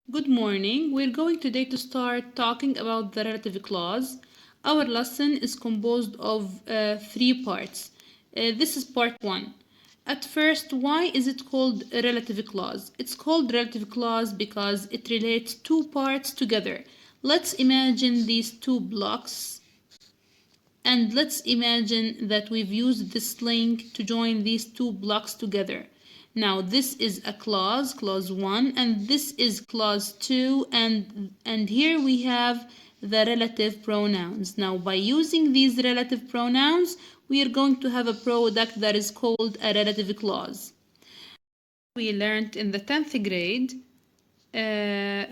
Good morning. We're going today to start talking about the relative clause. Our lesson is composed of three parts. This is part one. At first, why is it called a relative clause? It's called relative clause because it relates two parts together. Let's imagine these two blocks and let's imagine that we've used this link to join these two blocks together. Now this is a clause, clause 1, and this is clause 2, and here we have the relative pronouns. Now by using these relative pronouns, we are going to have a product that is called a relative clause. We learned in the 10th grade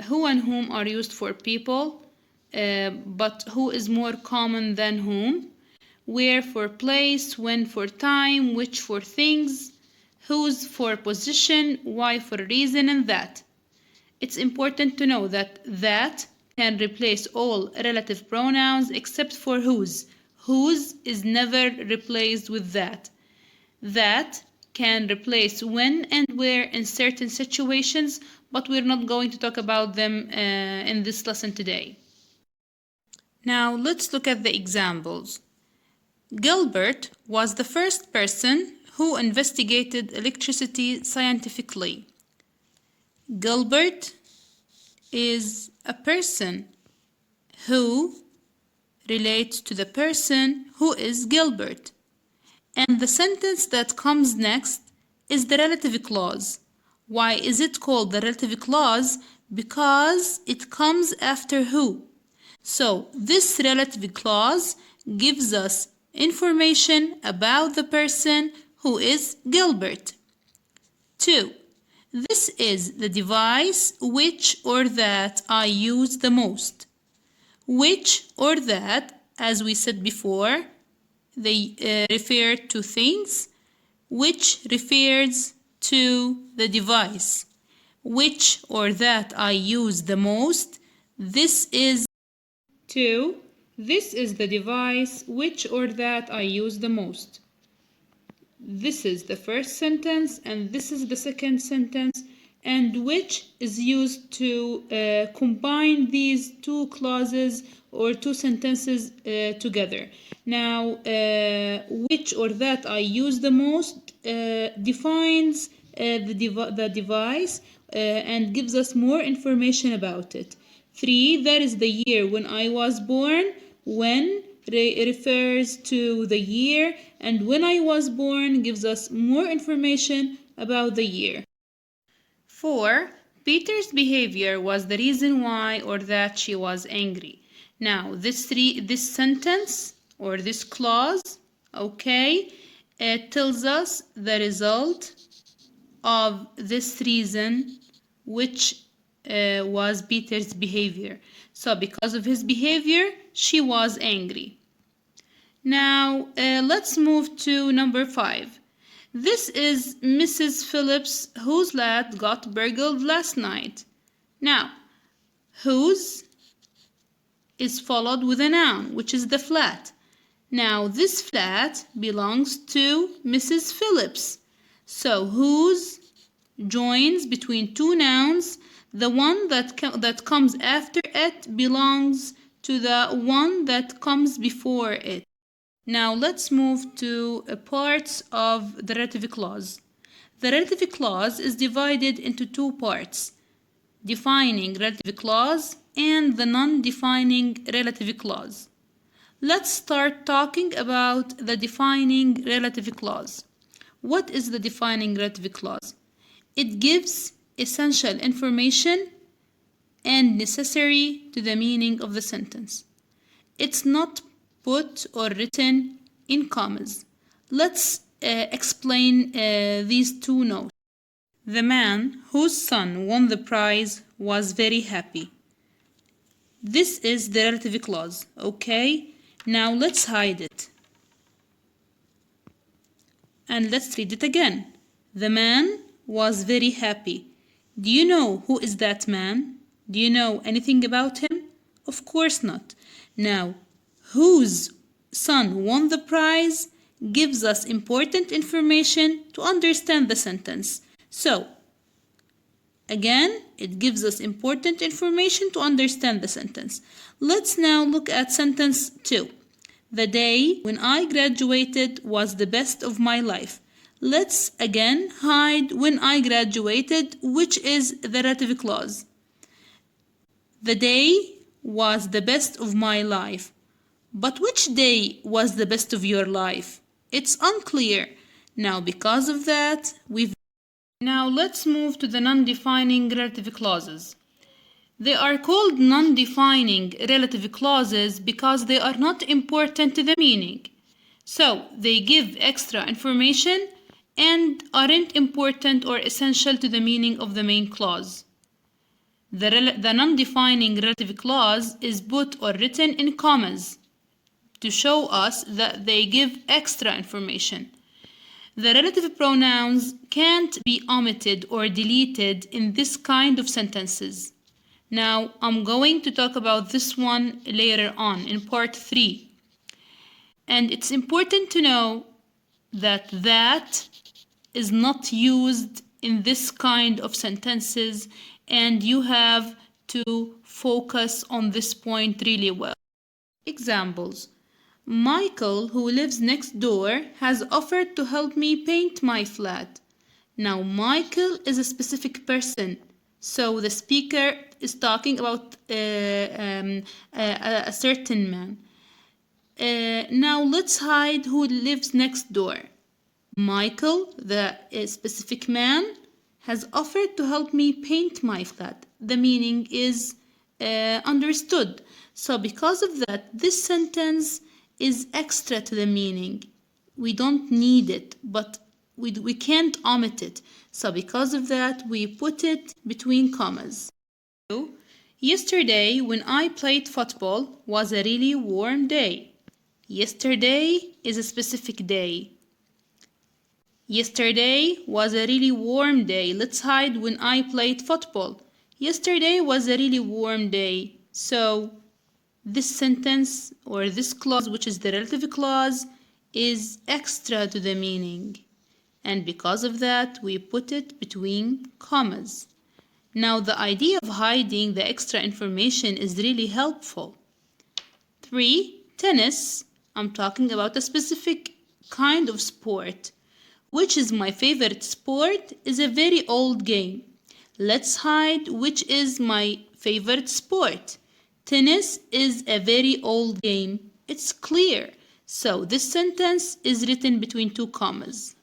who and whom are used for people, but who is more common than whom, where for place, when for time, which for things, whose for position, why for reason, and that. It's important to know that can replace all relative pronouns except for whose. Whose is never replaced with that. That can replace when and where in certain situations, but we're not going to talk about them in this lesson today. Now let's look at the examples. Gilbert was the first person who investigated electricity scientifically. Gilbert is a person who relates to the person who is Gilbert. And the sentence that comes next is the relative clause. Why is it called the relative clause? Because it comes after who. So this relative clause gives us information about the person who is Gilbert. 2. This is the device which or that I use the most. Which or that, as we said before, they refer to things. Which refers to the device. Which or that I use the most. This is 2. This is the device which or that I use the most. This is the first sentence and this is the second sentence, and which is used to combine these two clauses or two sentences together. Now, which or that I use the most defines the device and gives us more information about it. 3. That is the year when I was born. When refers to the year, and when I was born gives us more information about the year. 4. Peter's behavior was the reason why or that she was angry. Now this sentence or this clause, okay, it tells us the result of this reason, which was Peter's behavior. So because of his behavior, she was angry. Now let's move to number 5. This is Mrs. Phillips, whose flat got burgled last night. Now, whose is followed with a noun, which is the flat. Now, this flat belongs to Mrs. Phillips. So, whose joins between two nouns. The one that comes after it belongs to the one that comes before it. Now let's move to parts of the relative clause. The relative clause is divided into two parts: defining relative clause and the non-defining relative clause. Let's start talking about the defining relative clause. What is the defining relative clause? It gives essential information and necessary to the meaning of the sentence. It's not put or written in commas. Let's explain these two notes. The man whose son won the prize was very happy. This is the relative clause, okay? Now let's hide it. And let's read it again. The man was very happy. Do you know who is that man? Do you know anything about him? Of course not. Now, whose son won the prize gives us important information to understand the sentence. So, Again, it gives us important information to understand the sentence. Let's now look at sentence 2. The day when I graduated was the best of my life. Let's again hide when I graduated, which is the relative clause. The day was the best of my life. But which day was the best of your life? It's unclear. Now, because of that, Now let's move to the non-defining relative clauses. They are called non-defining relative clauses because they are not important to the meaning. So, they give extra information and aren't important or essential to the meaning of the main clause. The non-defining relative clause is put or written in commas to show us that they give extra information. The relative pronouns can't be omitted or deleted in this kind of sentences. Now, I'm going to talk about this one later on in part 3. And it's important to know that is not used in this kind of sentences, and you have to focus on this point really well. Examples. Michael, who lives next door, has offered to help me paint my flat. Now, Michael is a specific person, so the speaker is talking about a certain man. Now, let's hide who lives next door. Michael, the specific man, has offered to help me paint my flat. The meaning is understood. So because of that, this sentence is extra to the meaning. We don't need it, but we can't omit it. So because of that, we put it between commas. Yesterday, when I played football, was a really warm day. Yesterday is a specific day. Yesterday was a really warm day. Let's hide when I played football. Yesterday was a really warm day. So this sentence or this clause, which is the relative clause, is extra to the meaning. And because of that, we put it between commas. Now, the idea of hiding the extra information is really helpful. 3. Tennis. I'm talking about a specific kind of sport. Which is my favorite sport is a very old game. Let's hide which is my favorite sport. Tennis is a very old game. It's clear. So this sentence is written between two commas.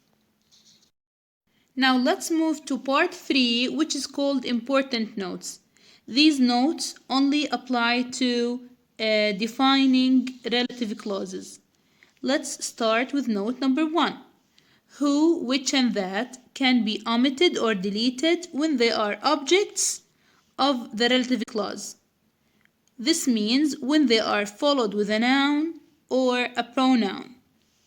Now let's move to part 3, which is called important notes. These notes only apply to defining relative clauses. Let's start with note number 1. Who, which, and that can be omitted or deleted when they are objects of the relative clause. This means when they are followed with a noun or a pronoun.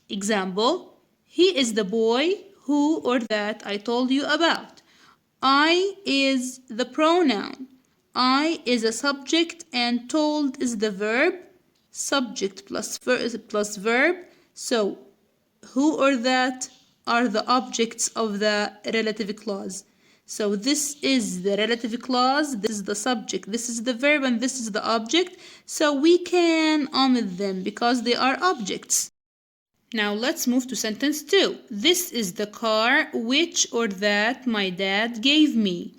Example, he is the boy who or that I told you about. I is the pronoun. I is a subject and told is the verb. Subject plus verb. So who or that are the objects of the relative clause. So this is the relative clause, this is the subject, this is the verb, and this is the object. So we can omit them because they are objects. Now let's move to sentence 2. This is the car which or that my dad gave me.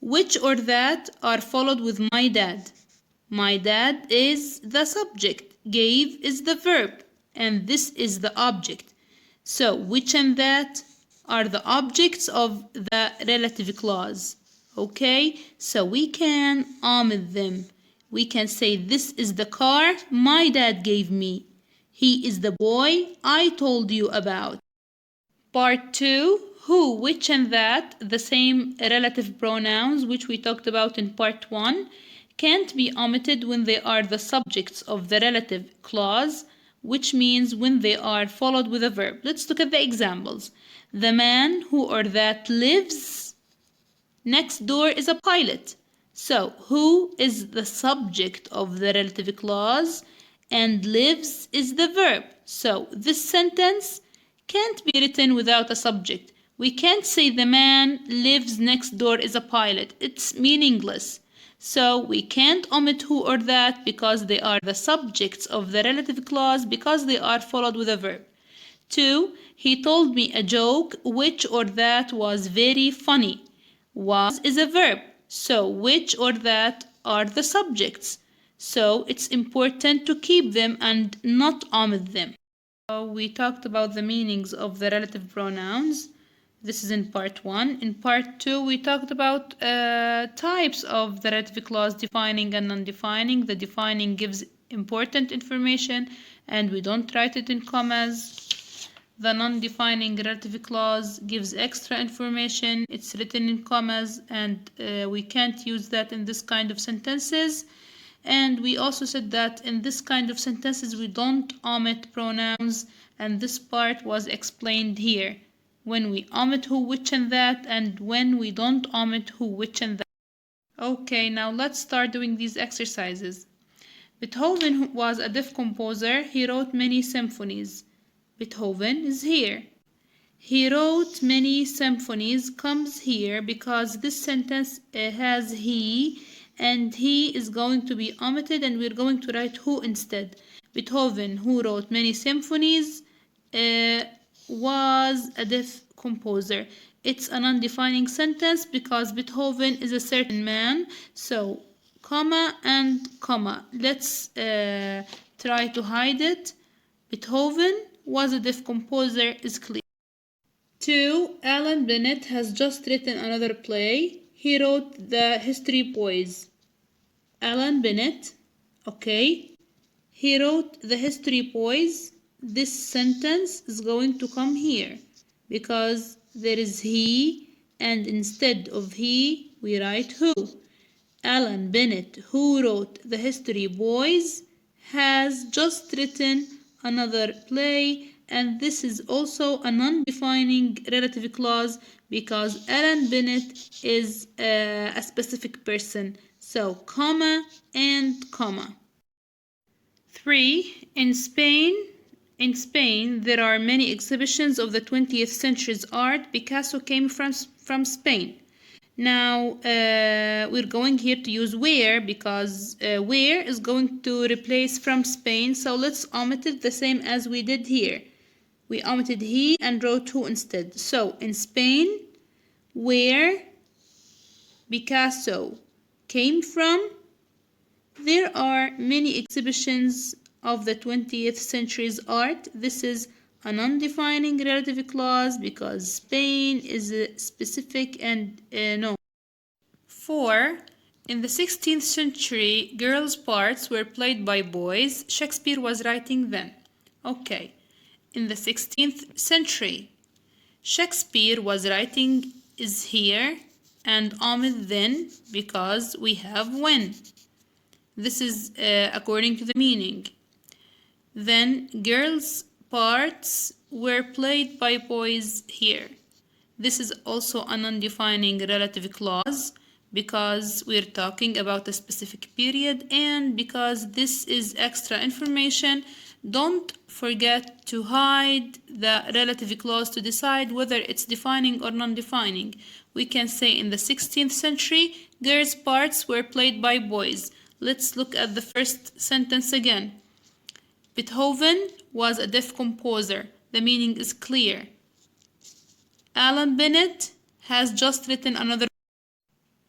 Which or that are followed with my dad. My dad is the subject, gave is the verb, and this is the object. So, which and that are the objects of the relative clause. Okay, so we can omit them. We can say this is the car my dad gave me. He is the boy I told you about. Part 2, who, which, and that, the same relative pronouns which we talked about in part 1, can't be omitted when they are the subjects of the relative clause, which means when they are followed with a verb. Let's look at the examples. The man who or that lives next door is a pilot. So, who is the subject of the relative clause and lives is the verb. So, this sentence can't be written without a subject. We can't say the man lives next door is a pilot. It's meaningless. So we can't omit who or that because they are the subjects of the relative clause because they are followed with a verb. 2. He told me a joke which or that was very funny. Was is a verb. So which or that are the subjects. So it's important to keep them and not omit them. So we talked about the meanings of the relative pronouns. This is in part 1. In part 2, we talked about types of the relative clause, defining and non-defining. The defining gives important information and we don't write it in commas. The non-defining relative clause gives extra information. It's written in commas and we can't use that in this kind of sentences. And we also said that in this kind of sentences we don't omit pronouns, and this part was explained here. When we omit who, which, and that, and when we don't omit who, which, and that. Okay, now let's start doing these exercises. Beethoven was a deaf composer. He wrote many symphonies. Beethoven is here. He wrote many symphonies comes here because this sentence has he and he is going to be omitted and we're going to write who instead. Beethoven, who wrote many symphonies, was a deaf composer. It's an undefining sentence because Beethoven is a certain man. So, comma and comma. Let's try to hide it. Beethoven was a deaf composer is clear. 2. Alan Bennett has just written another play. He wrote The History Boys. Alan Bennett, okay. He wrote The History Boys. This sentence is going to come here because there is he and instead of he we write who. Alan Bennett, who wrote The History Boys, has just written another play, and this is also a non-defining relative clause because Alan Bennett is a specific person. So, comma and comma. 3. In Spain, there are many exhibitions of the 20th century's art. Picasso came from Spain. Now, we're going here to use where because where is going to replace from Spain. So let's omit it the same as we did here. We omitted he and wrote who instead. So in Spain, where Picasso came from, there are many exhibitions of the 20th century's art. This is a non-defining relative clause because Spain is a specific and no. 4. In the 16th century, girls' parts were played by boys. Shakespeare was writing then. Okay. In the 16th century, Shakespeare was writing is here and omit then because we have when. This is according to the meaning. Then girls' parts were played by boys here. This is also an undefining relative clause because we're talking about a specific period and because this is extra information. Don't forget to hide the relative clause to decide whether it's defining or non-defining. We can say in the 16th century, girls' parts were played by boys. Let's look at the first sentence again. Beethoven was a deaf composer. The meaning is clear. Alan Bennett has just written another.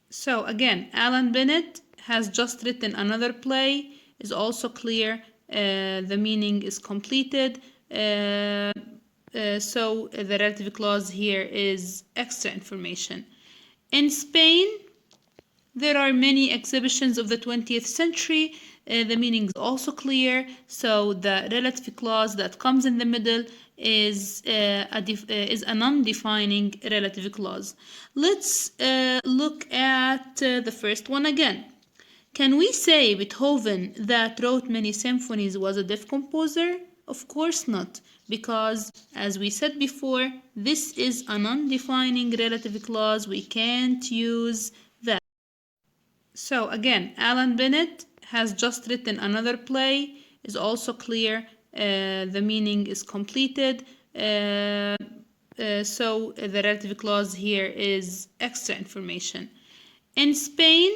So again, Alan Bennett has just written another play is also clear. The meaning is completed. So the relative clause here is extra information. In Spain, there are many exhibitions of the 20th century. The meaning is also clear. So the relative clause that comes in the middle is a non-defining relative clause. Let's look at the first one again. Can we say Beethoven that wrote many symphonies was a deaf composer? Of course not, because as we said before, this is a non-defining relative clause. We can't use that. So again, Alan Bennett has just written another play, is also clear. The meaning is completed. so the relative clause here is extra information. In Spain,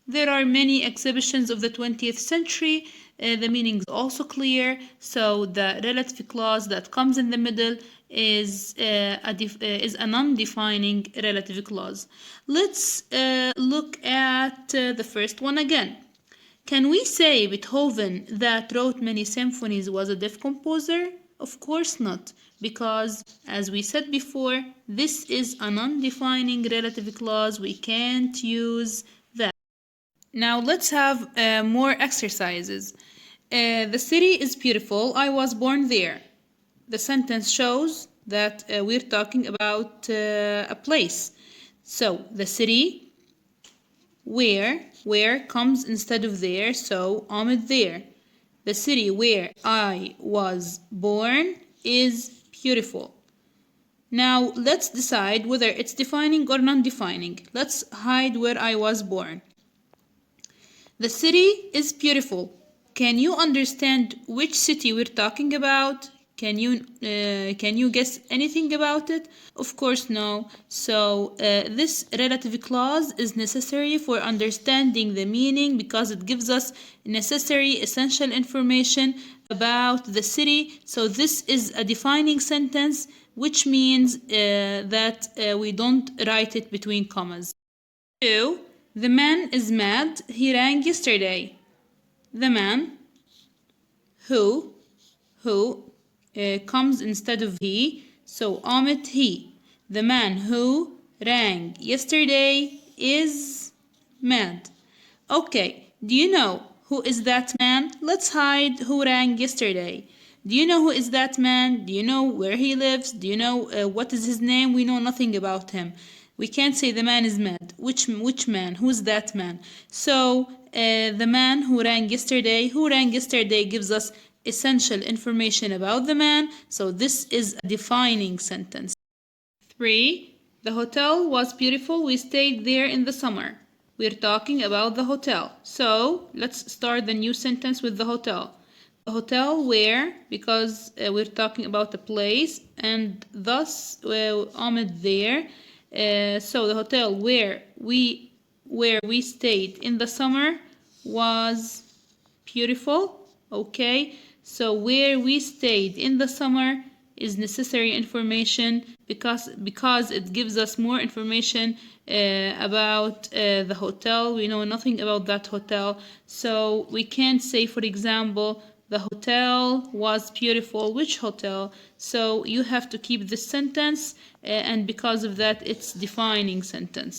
there are many exhibitions of the 20th century. The meaning is also clear, so the relative clause that comes in the middle is a non-defining relative clause. Let's look at the first one again. Can we say Beethoven, that wrote many symphonies, was a deaf composer? Of course not, because as we said before, this is a non-defining relative clause. We can't use that. Now let's have more exercises. The city is beautiful. I was born there. The sentence shows that we're talking about a place. So the city, where comes instead of there, so Ahmed there. The city where I was born is beautiful. Now let's decide whether it's defining or non-defining. Let's hide where I was born. The city is beautiful. Can you understand which city we're talking about? Can you guess anything about it? Of course no. So this relative clause is necessary for understanding the meaning because it gives us necessary essential information about the city. So this is a defining sentence, which means that we don't write it between commas. 2. The man is mad. He rang yesterday. The man who comes instead of he, so Ahmed he. The man who rang yesterday is mad. Okay, do you know who is that man? Let's hide who rang yesterday. Do you know who is that man? Do you know where he lives? Do you know what is his name? We know nothing about him. We can't say the man is mad. Which man? Who's that man? So the man who rang yesterday gives us essential information about the man. So this is a defining sentence. 3. The hotel was beautiful. We stayed there in the summer. We're talking about the hotel. So let's start the new sentence with the hotel. The hotel where, because we're talking about a place, and thus Ahmed there. So the hotel where we stayed in the summer was beautiful. Okay, so where we stayed in the summer is necessary information because it gives us more information about the hotel. We know nothing about that hotel, so we can't say, for example, the hotel was beautiful. Which hotel? So you have to keep this sentence, and because of that, it's defining sentence.